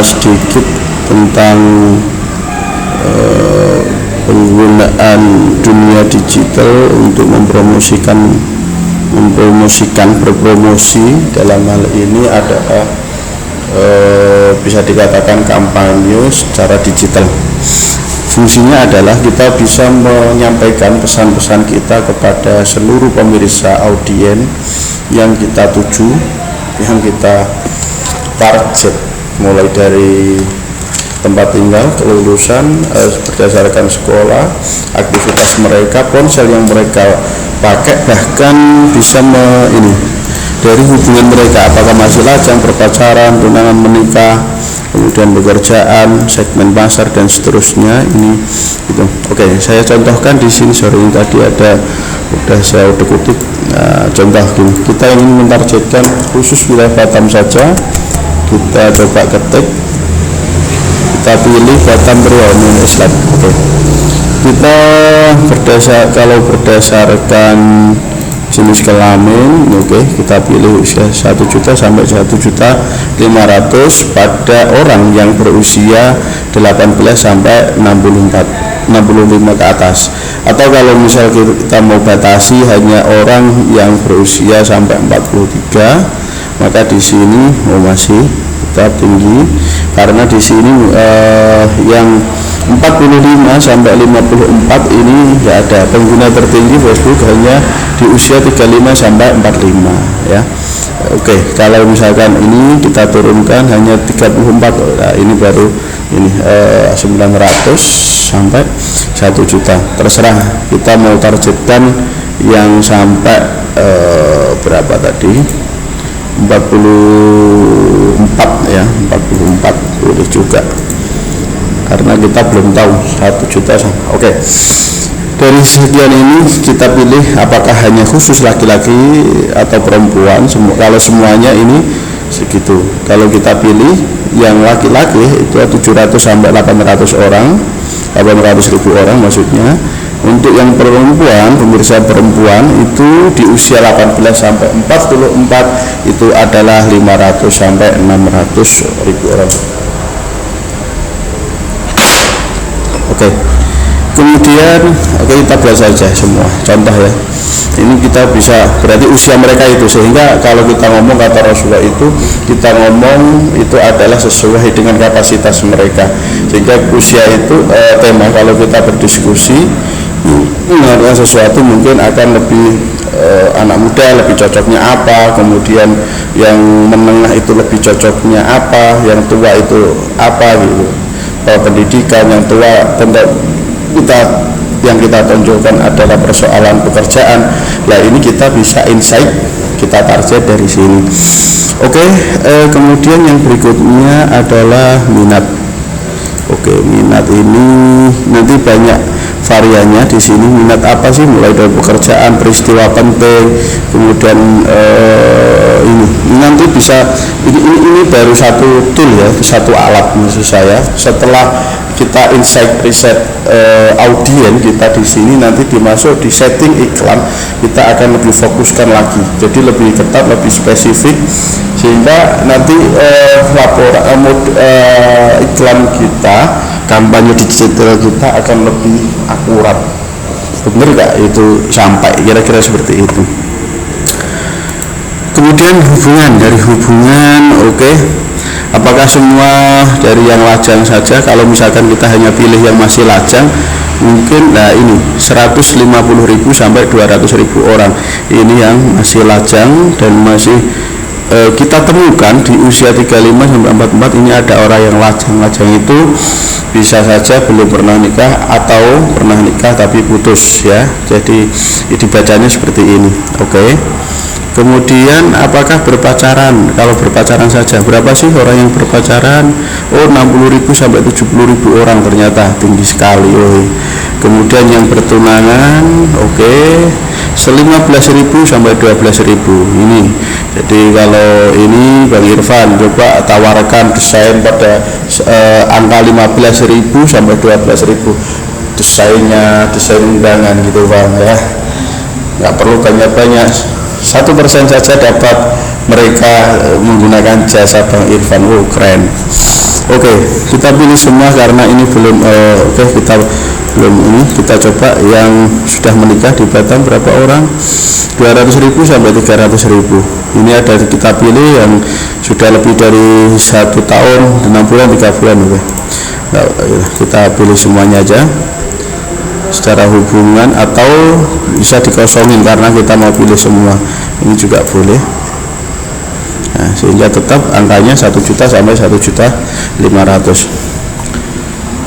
sedikit tentang penggunaan dunia digital untuk berpromosi dalam hal ini adalah bisa dikatakan kampanye secara digital. Fungsinya adalah kita bisa menyampaikan pesan-pesan kita kepada seluruh pemirsa audiens yang kita tuju, yang kita target, mulai dari tempat tinggal, kelulusan, berdasarkan sekolah, aktivitas mereka, ponsel yang mereka pakai, bahkan bisa dari hubungan mereka, apakah masih lajang, berpacaran, tunangan, menikah, kemudian pekerjaan, segmen pasar dan seterusnya. Ini gitu. Oke, saya contohkan di sini. Sorry, tadi saya udah kutip. Contoh gini, kita ingin mentargetkan khusus wilayah Batam saja. Kita coba ketik, kita pilih Batam Priok Islam. Oke. Kita berdasarkan jenis kelamin, kita pilih usia 1 juta sampai 1.500.000 pada orang yang berusia 18 sampai 65 ke atas. Atau kalau misal kita mau batasi hanya orang yang berusia sampai 43, maka di sini masih tetap tinggi, karena di sini yang 45 sampai 54 ini tidak ada. Pengguna tertinggi Facebook hanya di usia 35 sampai 45 ya. Oke, kalau misalkan ini kita turunkan hanya 34, nah ini baru 900 sampai 1 juta. Terserah kita mau targetkan yang sampai berapa tadi, 44 ya, 44 boleh juga, karena kita belum tahu 1 juta sama. Oke. Dari sekian ini kita pilih apakah hanya khusus laki-laki atau perempuan. Kalau semuanya ini segitu. Kalau kita pilih yang laki-laki itu 700 sampai 800 orang, 800.000 orang maksudnya. Untuk yang perempuan, pemirsa perempuan itu di usia 18 sampai 44 itu adalah 500 sampai 600.000 orang. Oke. Kemudian kita buat saja semua contoh ya. Ini kita bisa, berarti usia mereka itu, sehingga kalau kita ngomong kata Rasulullah itu, kita ngomong itu adalah sesuai dengan kapasitas mereka. Sehingga usia itu tema kalau kita berdiskusi mengenai sesuatu mungkin akan lebih anak muda lebih cocoknya apa, kemudian yang menengah itu lebih cocoknya apa, yang tua itu apa gitu. Pendidikan yang tua tentu yang kita tonjolkan adalah persoalan pekerjaan. Nah ini kita bisa insight, kita target dari sini. Oke, kemudian yang berikutnya adalah minat. Oke, minat ini nanti banyak variannya di sini. Minat apa sih? Mulai dari pekerjaan, peristiwa penting, kemudian ini nanti bisa ini baru satu tool ya, satu alat maksud saya. Setelah kita insight riset audien kita di sini, nanti dimasuk di setting iklan, kita akan lebih fokuskan lagi, jadi lebih ketat, lebih spesifik, sehingga nanti iklan kita, kampanye digital kita akan lebih akurat. Benar nggak itu sampai kira-kira seperti itu. Kemudian dari hubungan, oke. Apakah semua dari yang lajang saja? Kalau misalkan kita hanya pilih yang masih lajang, mungkin ini 150.000 sampai 200.000 orang. Ini yang masih lajang dan masih kita temukan di usia 35 sampai 44 ini ada orang yang lajang itu bisa saja belum pernah nikah atau pernah nikah tapi putus ya. Jadi dibacanya seperti ini. Oke. Kemudian apakah berpacaran? Kalau berpacaran saja, berapa sih orang yang berpacaran? 60.000 sampai 70.000 orang, ternyata tinggi sekali. Kemudian yang bertunangan, 15.000 sampai 12.000 ini. Jadi kalau ini Bang Irfan coba tawarkan desain pada angka 15.000 sampai 12.000 desain undangan gitu Bang ya. Nggak perlu banyak-banyak, 1% saja dapat mereka menggunakan jasa Bang Irfan. Oh keren. Oke, kita pilih semua karena ini belum kita belum ini, kita coba yang sudah menikah di Batam berapa orang, 200.000 sampai 300.000. Ini ada kita pilih yang sudah lebih dari 1 tahun, 6 bulan, 3 bulan. Oke. Nah, kita pilih semuanya aja secara hubungan, atau bisa dikosongin karena kita mau pilih semua, ini juga boleh. Nah, sehingga tetap angkanya 1 juta sampai 1.500.000.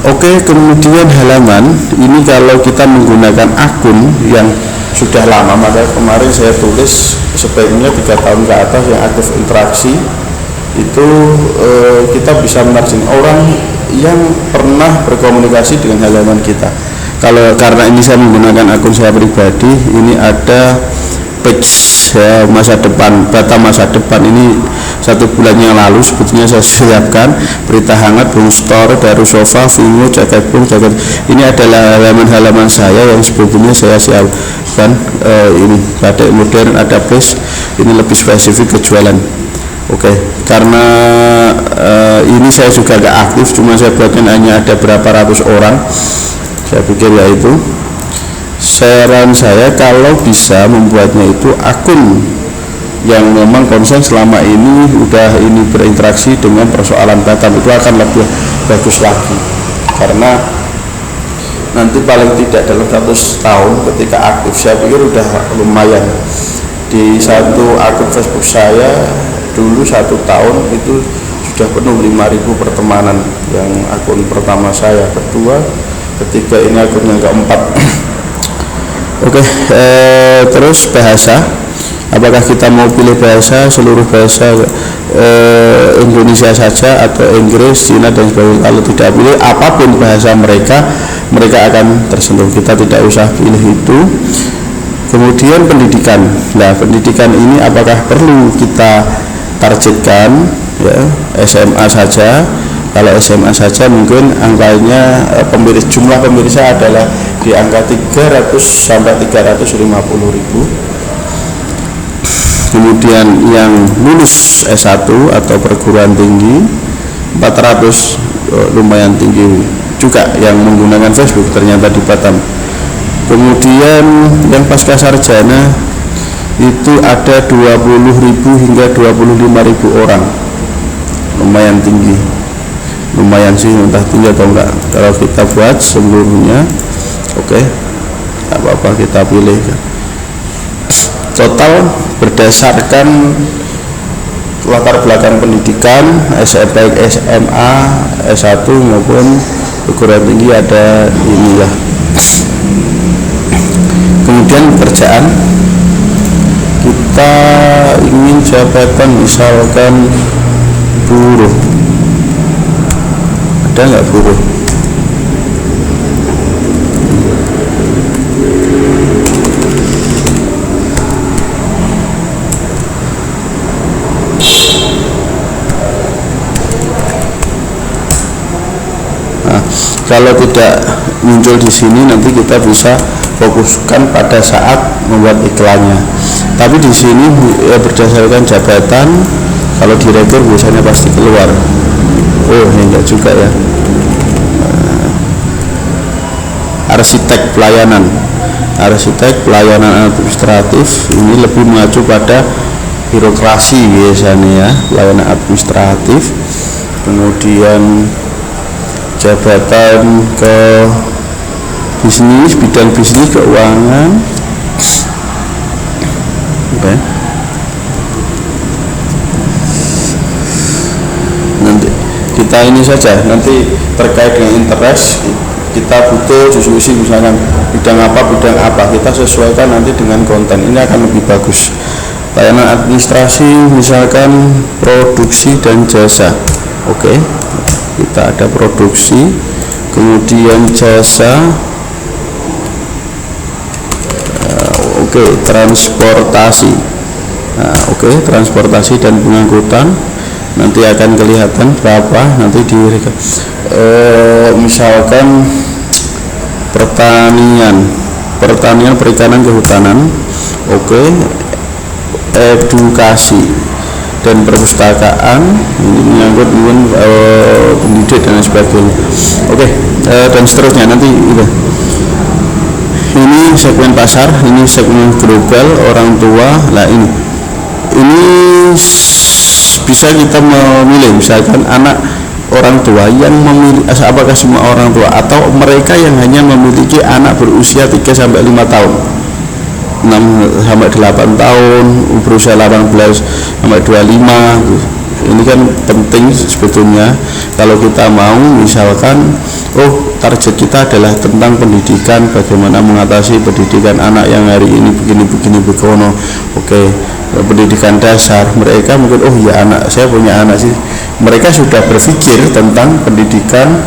Oke, kemudian halaman ini kalau kita menggunakan akun yang sudah lama, maka kemarin saya tulis sebaiknya 3 tahun ke atas yang aktif interaksi itu kita bisa menarik orang yang pernah berkomunikasi dengan halaman kita. Kalau karena ini saya menggunakan akun saya pribadi, ini ada page ya, masa depan, Batam masa depan ini 1 bulan yang lalu sebetulnya saya siapkan berita hangat, Boomstore, Darussofa, Vingo, Jaket Boom, Jaket. Ini adalah halaman-halaman saya yang sebetulnya saya siapkan. Ini batik modern, ada page, ini lebih spesifik kejualan. Oke, karena ini saya juga gak aktif, cuma saya buatkan hanya ada berapa ratus orang. Saya pikir ya itu saran saya kalau bisa membuatnya itu akun yang memang konsen selama ini udah ini berinteraksi dengan persoalan Batam, itu akan lebih bagus lagi, karena nanti paling tidak dalam 100 tahun ketika aktif saya pikir udah lumayan. Di satu akun Facebook saya dulu 1 tahun itu sudah penuh 5.000 pertemanan, yang akun pertama saya, kedua, ketiga, ini akun yang keempat. Oke, terus bahasa, apakah kita mau pilih bahasa seluruh bahasa Indonesia saja atau Inggris, Cina dan sebagainya? Kalau tidak pilih apapun bahasa mereka akan tersentuh, kita tidak usah pilih itu. Kemudian pendidikan, nah pendidikan ini apakah perlu kita targetkan ya SMA saja? Kalau SMA saja mungkin angkanya jumlah pemirsa adalah di angka 300 sampai 350.000. Kemudian yang lulus S1 atau perguruan tinggi 400, lumayan tinggi juga yang menggunakan Facebook ternyata di Batam. Kemudian yang pasca sarjana itu ada 20.000 hingga 25.000 orang, lumayan tinggi. Lumayan sih, entah tinggi atau enggak kalau kita buat seluruhnya. Oke, tidak apa-apa, kita pilih total berdasarkan latar belakang pendidikan, baik SMA, S1 maupun perguruan tinggi, ada inilah. Kemudian pekerjaan, kita ingin jabatan misalkan buruh, ada nggak buruh? Nah, kalau tidak muncul di sini nanti kita bisa fokuskan pada saat membuat iklannya. Tapi di sini berdasarkan jabatan, kalau direktur biasanya pasti keluar. Oh, enggak juga ya. Arsitek pelayanan administratif, ini lebih mengacu pada birokrasi biasanya ya, pelayanan administratif. Kemudian jabatan ke bisnis, bidang bisnis, keuangan. Oke. Nanti kita ini saja, nanti terkait dengan interest kita butuh diskusi misalkan bidang apa, kita sesuaikan nanti dengan konten, ini akan lebih bagus. Layanan administrasi misalkan produksi dan jasa. Oke, kita ada produksi, kemudian jasa. Oke, transportasi. Nah, oke, transportasi dan pengangkutan. Nanti akan kelihatan berapa nanti di misalkan pertanian, perikanan, kehutanan. Oke, edukasi. dan perpustakaan, ini menyangkut pendidik dan lain sebagainya. Oke, dan seterusnya nanti itu. Ini segmen pasar, ini segmen global orang tua. Lah ini bisa kita memilih, misalkan anak orang tua yang memilih, apakah semua orang tua atau mereka yang hanya memiliki anak berusia 3-5 tahun, 6-8 tahun, berusia 18-25. Ini kan penting sebetulnya kalau kita mau misalkan target kita adalah tentang pendidikan, bagaimana mengatasi pendidikan anak yang hari ini begini begono. Oke, pendidikan dasar mereka mungkin ya anak saya punya anak sih, mereka sudah berpikir tentang pendidikan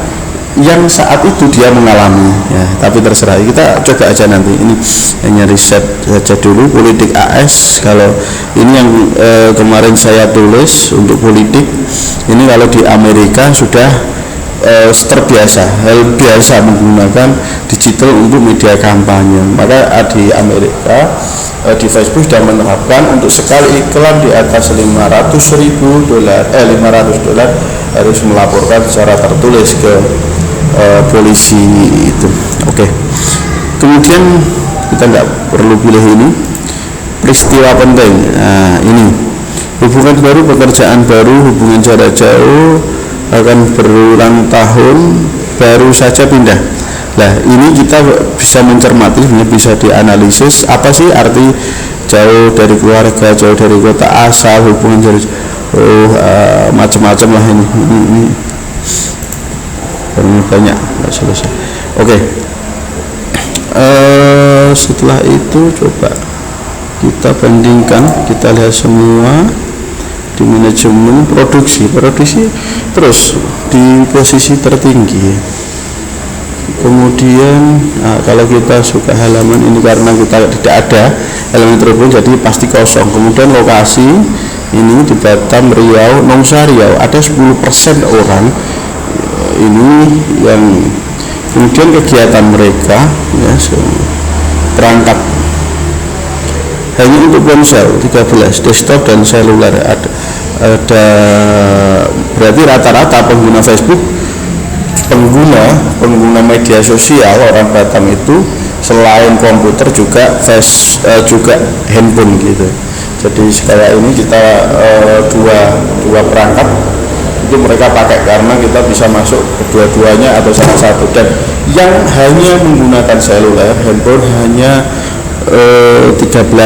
yang saat itu dia mengalami ya, tapi terserah kita coba aja nanti. Ini hanya riset saja dulu politik AS. Kalau ini yang kemarin saya tulis untuk politik, ini kalau di Amerika sudah terbiasa, hal biasa menggunakan digital untuk media kampanye. Maka di Amerika di Facebook sudah menerapkan untuk sekali iklan di atas $500 harus melaporkan secara tertulis ke polisi itu. Oke. Kemudian kita nggak perlu pilih ini peristiwa penting. Nah ini hubungan baru, pekerjaan baru, hubungan jarak jauh akan berulang tahun, baru saja pindah. Nah ini kita bisa mencermati, bisa dianalisis apa sih arti jauh dari keluarga, jauh dari kota asal, hubungan jarak macam-macam lah ini banyak selesai. Oke. Setelah itu coba kita bandingkan, kita lihat semua di manajemen produksi terus di posisi tertinggi. Kemudian kalau kita suka halaman ini karena kita tidak ada halaman terhubung jadi pasti kosong. Kemudian lokasi ini di Batam, Riau, Nongsa Riau ada 10% orang ini yang. Kemudian kegiatan mereka ya, perangkat hanya untuk ponsel 13, desktop dan seluler ada berarti rata-rata pengguna Facebook, pengguna media sosial orang Batam itu selain komputer juga juga handphone gitu. Jadi sekarang ini kita dua perangkat itu mereka pakai karena kita bisa masuk kedua-duanya atau salah satu. Dan yang hanya menggunakan seluler handphone hanya 13%.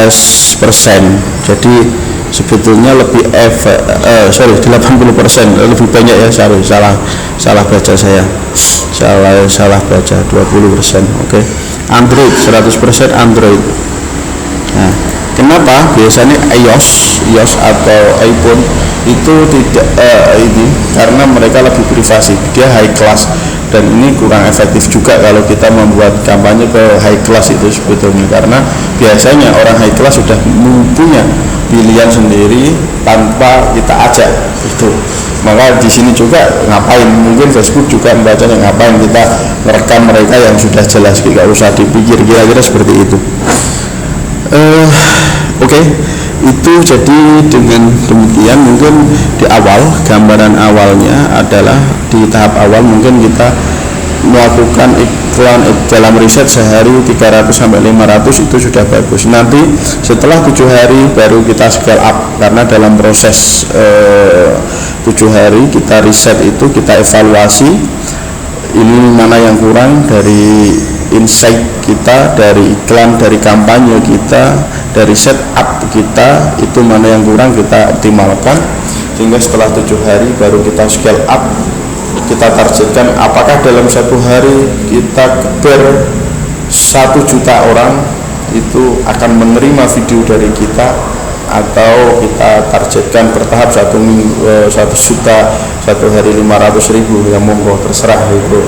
Jadi sebetulnya lebih 80%, lebih banyak ya, salah baca saya, salah baca 20%. Oke. Android 100% Android. Nah, kenapa biasanya iOS atau iPhone itu tidak ini karena mereka lebih privasi, dia high class, dan ini kurang efektif juga kalau kita membuat kampanye ke high class itu sebetulnya, karena biasanya orang high class sudah punya pilihan sendiri tanpa kita ajak itu. Maka di sini juga ngapain, mungkin Facebook juga membacanya, ngapain kita merekam mereka yang sudah jelas, tidak usah dipikir, kira-kira seperti itu. Oke. Itu jadi dengan demikian mungkin di awal, gambaran awalnya adalah di tahap awal mungkin kita melakukan iklan dalam riset sehari 300-500 itu sudah bagus. Nanti setelah 7 hari baru kita scale up, karena dalam proses 7 hari kita riset itu kita evaluasi ini mana yang kurang dari insight kita, dari iklan, dari kampanye kita, dari setup kita, itu mana yang kurang kita optimalkan, sehingga setelah 7 hari baru kita scale up. Kita targetkan apakah dalam 1 hari kita keber 1 juta orang itu akan menerima video dari kita, atau kita targetkan bertahap 1 juta 1 hari 500.000, yang monggo terserah, itu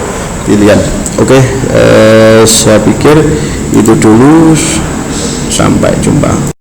pilihan. Oke, saya pikir itu dulu, sampai jumpa.